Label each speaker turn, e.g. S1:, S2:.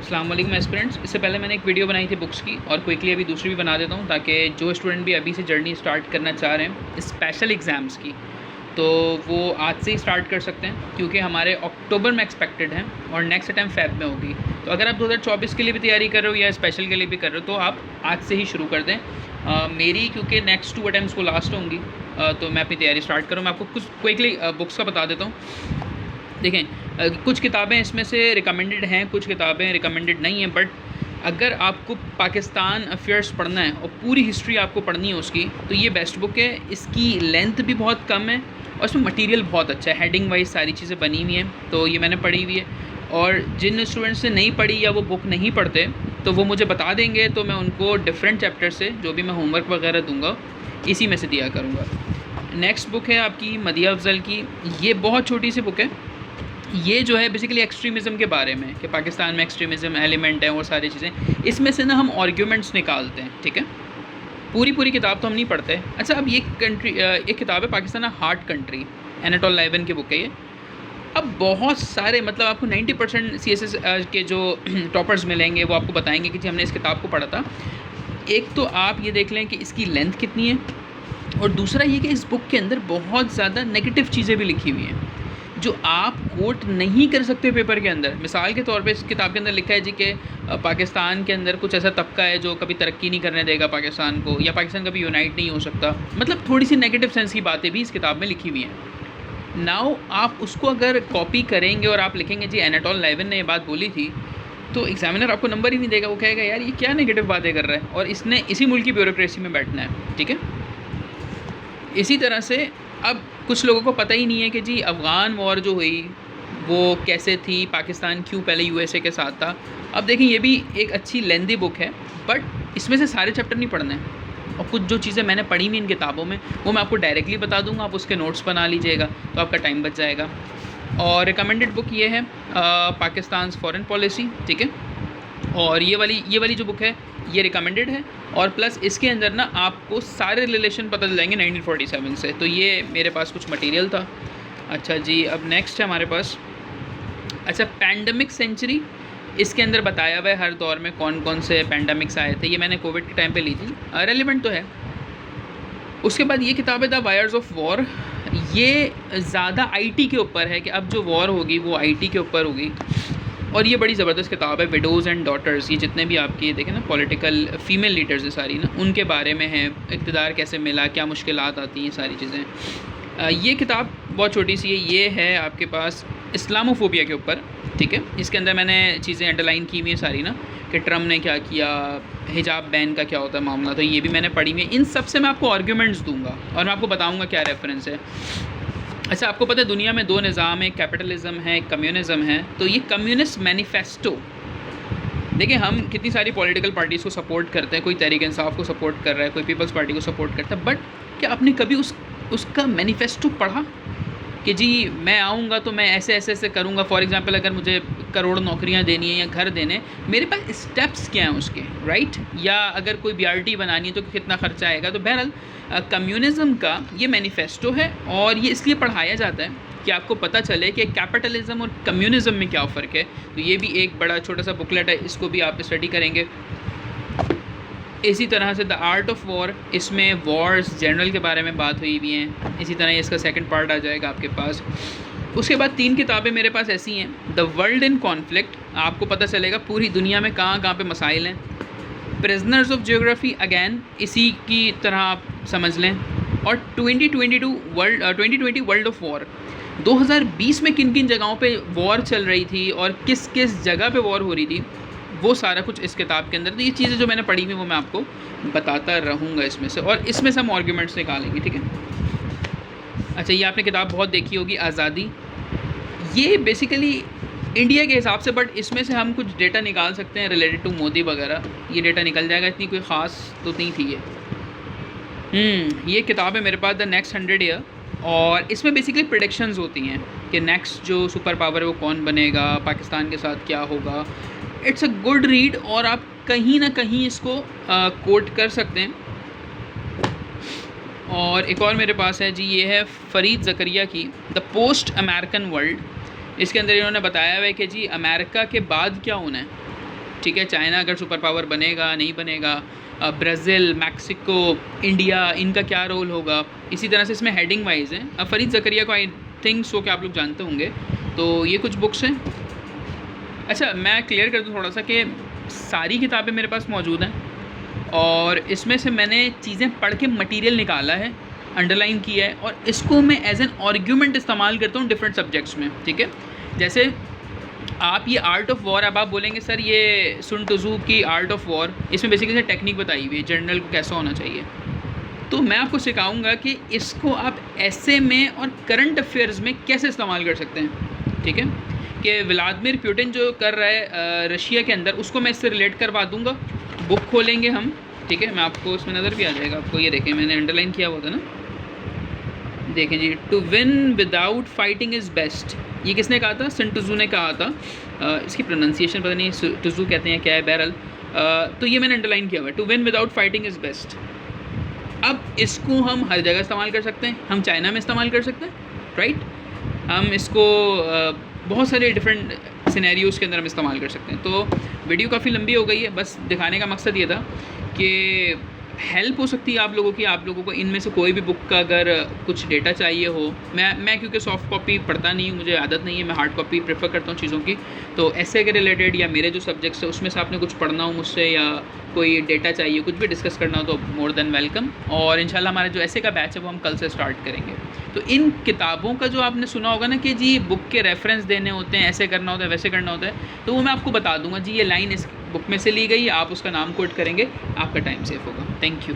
S1: अस्सलाम वालेकुम एस्पिरेंट्स। इससे पहले मैंने एक वीडियो बनाई थी बुक्स की और क्विकली अभी दूसरी भी बना देता हूँ ताकि जो स्टूडेंट भी अभी से जर्नी स्टार्ट करना चाह रहे हैं स्पेशल एग्ज़ाम्स की, तो वो आज से ही स्टार्ट कर सकते हैं क्योंकि हमारे अक्टूबर में एक्सपेक्टेड हैं और नेक्स्ट अटैम्प्ट फेब में होगी। तो अगर आप 2024 के लिए भी तैयारी कर रहे हो या स्पेशल के लिए भी कर रहे हो तो आप आज से ही शुरू कर दें। मेरी क्योंकि नेक्स्ट 2 अटैम्प्ट्स वो लास्ट होंगी, तो मैं अपनी तैयारी स्टार्ट करूँ। मैं आपको कुछ क्विकली बुक्स का बता देता हूँ। देखें, कुछ किताबें इसमें से रिकमेंडेड हैं, कुछ किताबें रिकमेंडेड नहीं हैं, बट अगर आपको पाकिस्तान अफेयर्स पढ़ना है और पूरी हिस्ट्री आपको पढ़नी है उसकी, तो ये बेस्ट बुक है। इसकी लेंथ भी बहुत कम है और इसमें मटेरियल बहुत अच्छा है, हेडिंग वाइज सारी चीज़ें बनी हुई हैं, तो ये मैंने पढ़ी हुई है। और जिन स्टूडेंट्स ने नहीं पढ़ी या वो बुक नहीं पढ़ते तो वो मुझे बता देंगे, तो मैं उनको डिफरेंट चैप्टर से जो भी मैं होमवर्क वगैरह दूंगा इसी में से दिया करूँगा। नेक्स्ट बुक है आपकी मदिया अफजल की। ये बहुत छोटी सी बुक है। ये जो है बेसिकली एक्सट्रीमिज़म के बारे में कि पाकिस्तान में एक्सट्रीमिज़म एलिमेंट है और सारी चीज़ें, इसमें से ना हम आर्ग्यूमेंट्स निकालते हैं, ठीक है। पूरी किताब तो हम नहीं पढ़ते। अच्छा, अब ये एक किताब है पाकिस्तान हार्ट कंट्री, एनाटोल लाइवन की बुक है ये। अब बहुत सारे मतलब आपको 90% CSS के जो टॉपर्स मिलेंगे वो आपको बताएंगे कि जी हमने इस किताब को पढ़ा था। एक तो आप ये देख लें कि इसकी लेंथ कितनी है, और दूसरा ये कि इस बुक के अंदर बहुत ज़्यादा नेगेटिव चीज़ें भी लिखी हुई हैं जो आप कोट नहीं कर सकते पेपर के अंदर। मिसाल के तौर पे इस किताब के अंदर लिखा है जी कि पाकिस्तान के अंदर कुछ ऐसा तबका है जो कभी तरक्की नहीं करने देगा पाकिस्तान को, या पाकिस्तान कभी यूनाइट नहीं हो सकता। मतलब थोड़ी सी नेगेटिव सेंस की बातें भी इस किताब में लिखी हुई हैं। नाउ आप उसको अगर कॉपी करेंगे और आप लिखेंगे जी एनाटोल लाइवन ने ये बात बोली थी, तो एग्जामिनर आपको नंबर ही नहीं देगा। वो कहेगा यार ये क्या नेगेटिव बातें कर रहा है, और इसने इसी मुल्क की ब्यूरोक्रेसी में बैठना है, ठीक है। इसी तरह से अब कुछ लोगों को पता ही नहीं है कि जी अफ़गान वॉर जो हुई वो कैसे थी, पाकिस्तान क्यों पहले USA के साथ था। अब देखें, ये भी एक अच्छी लेंदी बुक है, बट इसमें से सारे चैप्टर नहीं पढ़ने हैं, और कुछ जो चीज़ें मैंने पढ़ी हुई इन किताबों में वो मैं आपको डायरेक्टली बता दूंगा, आप उसके नोट्स बना लीजिएगा तो आपका टाइम बच जाएगा। और रिकमेंडेड बुक ये है पाकिस्तान फॉरेन पॉलिसी, ठीक है। और ये वाली जो बुक है ये रिकमेंडेड है, और प्लस इसके अंदर ना आपको सारे रिलेशन पता चल जाएंगे 1947 से। तो ये मेरे पास कुछ मटेरियल था। अच्छा जी, अब नेक्स्ट है हमारे पास, अच्छा पैंडमिक सेंचुरी। इसके अंदर बताया हुआ है हर दौर में कौन कौन से पैंडमिक्स आए थे। ये मैंने कोविड के टाइम पे ली थी, रेलिवेंट तो है। उसके बाद ये किताब है द वायर्स ऑफ वॉर। ये ज़्यादा IT के ऊपर है कि अब जो वॉर होगी वो IT के ऊपर होगी, और ये बड़ी ज़बरदस्त किताब है। विडोज़ एंड डॉटर्स, ये जितने भी आपकी देखें ना पॉलिटिकल फ़ीमेल लीडर्स है सारी ना, उनके बारे में है, इक़्तिदार कैसे मिला, क्या मुश्किलात आती हैं, सारी चीज़ें। ये किताब बहुत छोटी सी है। ये है आपके पास इस्लामोफोबिया के ऊपर, ठीक है। इसके अंदर मैंने चीज़ें अंडरलाइन की हुई हैं सारी ना, कि ट्रम्प ने क्या किया, हिजाब बैन का क्या होता है मामला, तो ये भी मैंने पढ़ी हुई है। इन सब से मैं आपको आर्ग्यूमेंट्स दूंगा और मैं आपको बताऊँगा क्या रेफरेंस है। अच्छा, आपको पता है दुनिया में 2 निज़ाम है, कैपिटलिज्म है, कम्युनिज़म है। तो ये कम्युनिस्ट मैनिफेस्टो, देखिए हम कितनी सारी पॉलिटिकल पार्टीज़ को सपोर्ट करते हैं, कोई तहरीक इंसाफ को सपोर्ट कर रहा है, कोई पीपल्स पार्टी को सपोर्ट करता है, बट क्या आपने कभी उसका मैनिफेस्टो पढ़ा कि जी मैं आऊँगा तो मैं ऐसे ऐसे ऐसे करूँगा। फॉर एग्जांपल अगर मुझे करोड़ नौकरियाँ देनी है या घर देने, मेरे पास स्टेप्स क्या हैं उसके, राइट। या अगर कोई BRT बनानी है तो कितना खर्चा आएगा। तो बहरहाल कम्युनिज़म का ये मैनिफेस्टो है, और ये इसलिए पढ़ाया जाता है कि आपको पता चले कि कैपिटलिज़म और कम्युनिज़म में क्या फ़र्क है। तो ये भी एक बड़ा छोटा सा बुकलेट है, इसको भी आप स्टडी करेंगे। इसी तरह से द आर्ट ऑफ वॉर, इसमें वॉर्स जनरल के बारे में बात हुई हुई हैं। इसी तरह इसका सेकंड पार्ट आ जाएगा आपके पास। उसके बाद 3 किताबें मेरे पास ऐसी हैं। द वर्ल्ड इन कॉन्फ्लिक्ट, आपको पता चलेगा पूरी दुनिया में कहाँ कहाँ पे मसाइल हैं। प्रिजनर्स ऑफ जियोग्राफी, अगैन इसी की तरह आप समझ लें। और 2020 वर्ल्ड ऑफ वॉर, 2020 में किन किन जगहों पे वॉर चल रही थी और किस किस जगह पे वॉर हो रही थी, वो सारा कुछ इस किताब के अंदर। तो ये चीज़ें जो मैंने पढ़ी हुई वो मैं आपको बताता रहूँगा इसमें से, और इसमें से हम आर्ग्यूमेंट्स निकालेंगे, ठीक है। अच्छा, ये आपने किताब बहुत देखी होगी, आज़ादी। ये बेसिकली इंडिया के हिसाब से, बट इसमें से हम कुछ डेटा निकाल सकते हैं रिलेटेड टू मोदी वगैरह। ये डेटा निकल जाएगा, इतनी कोई ख़ास तो नहीं थी ये किताब है मेरे पास, द नेक्स्ट 100 ईयर। और इसमें बेसिकली प्रेडिक्शंस होती हैं कि नेक्स्ट जो सुपर पावर है वो कौन बनेगा, पाकिस्तान के साथ क्या होगा। इट्स अ गुड रीड, और आप कहीं ना कहीं इसको कोट कर सकते हैं। और एक और मेरे पास है जी, ये है फरीद ज़करिया की द पोस्ट अमेरिकन वर्ल्ड। इसके अंदर इन्होंने बताया हुआ है कि जी अमेरिका के बाद क्या होना है। ठीक है, चाइना अगर सुपर पावर बनेगा नहीं बनेगा, ब्राज़ील, मैक्सिको, इंडिया, इनका क्या रोल होगा। इसी तरह से इसमें हेडिंग वाइज है। अब फरीद ज़करिया को आई थिंक सो कि आप लोग जानते होंगे। तो ये कुछ बुक्स हैं। अच्छा, मैं क्लियर कर दूँ थोड़ा सा कि सारी किताबें मेरे पास मौजूद हैं और इसमें से मैंने चीज़ें पढ़ के मटेरियल निकाला है, अंडरलाइन किया है, और इसको मैं एज एन आर्ग्यूमेंट इस्तेमाल करता हूँ डिफरेंट सब्जेक्ट्स में। ठीक है, जैसे आप ये आर्ट ऑफ वॉर, अब आप बोलेंगे सर ये सुन त्ज़ू की आर्ट ऑफ वॉर, इसमें बेसिकली टेक्निक बताई हुई है जनरल को कैसा होना चाहिए। तो मैं आपको सिखाऊंगा कि इसको आप ऐसे में और करंट अफेयर्स में कैसे इस्तेमाल कर सकते हैं। ठीक है, कि व्लादिमीर पुतिन जो कर रहा है रशिया के अंदर, उसको मैं इससे रिलेट करवा दूंगा। बुक खोलेंगे हम, ठीक है, मैं आपको इसमें नज़र भी आ जाएगा आपको। ये देखें, मैंने अंडरलाइन किया हुआ था ना, देखें जी, to win without fighting is best. ये किसने कहा था? सुन त्ज़ू ने कहा था। इसकी प्रोनाउंसिएशन पता नहीं त्ज़ू कहते हैं क्या है, बहरहाल। तो ये मैंने अंडरलाइन किया हुआ है, to win without fighting is best. अब इसको हम हर जगह इस्तेमाल कर सकते हैं। हम चाइना में इस्तेमाल कर सकते हैं, राइट। हम इसको बहुत सारे डिफरेंट सिनेरियोज़ के अंदर हम इस्तेमाल कर सकते हैं। तो वीडियो काफ़ी लंबी हो गई है, बस दिखाने का मकसद ये था कि हेल्प हो सकती है आप लोगों की। आप लोगों को इनमें से कोई भी बुक का अगर कुछ डेटा चाहिए हो, मैं क्योंकि सॉफ्ट कॉपी पढ़ता नहीं हूँ, मुझे आदत नहीं है, मैं हार्ड कॉपी प्रेफर करता हूँ चीज़ों की। तो ऐसे के रिलेटेड या मेरे जो सब्जेक्ट्स है उसमें से आपने कुछ पढ़ना हो मुझसे, या कोई डेटा चाहिए, कुछ भी डिस्कस करना हो, तो मोर देन वेलकम। और इंशाल्लाह हमारा जो ऐसे का बैच है वो हम कल से स्टार्ट करेंगे। तो इन किताबों का जो आपने सुना होगा ना कि जी बुक के रेफरेंस देने होते हैं, ऐसे करना होता है, वैसे करना होता है, तो वो मैं आपको बता दूंगा जी ये लाइन इस बुक में से ली गई, आप उसका नाम कोट करेंगे, आपका टाइम सेफ होगा। Thank you.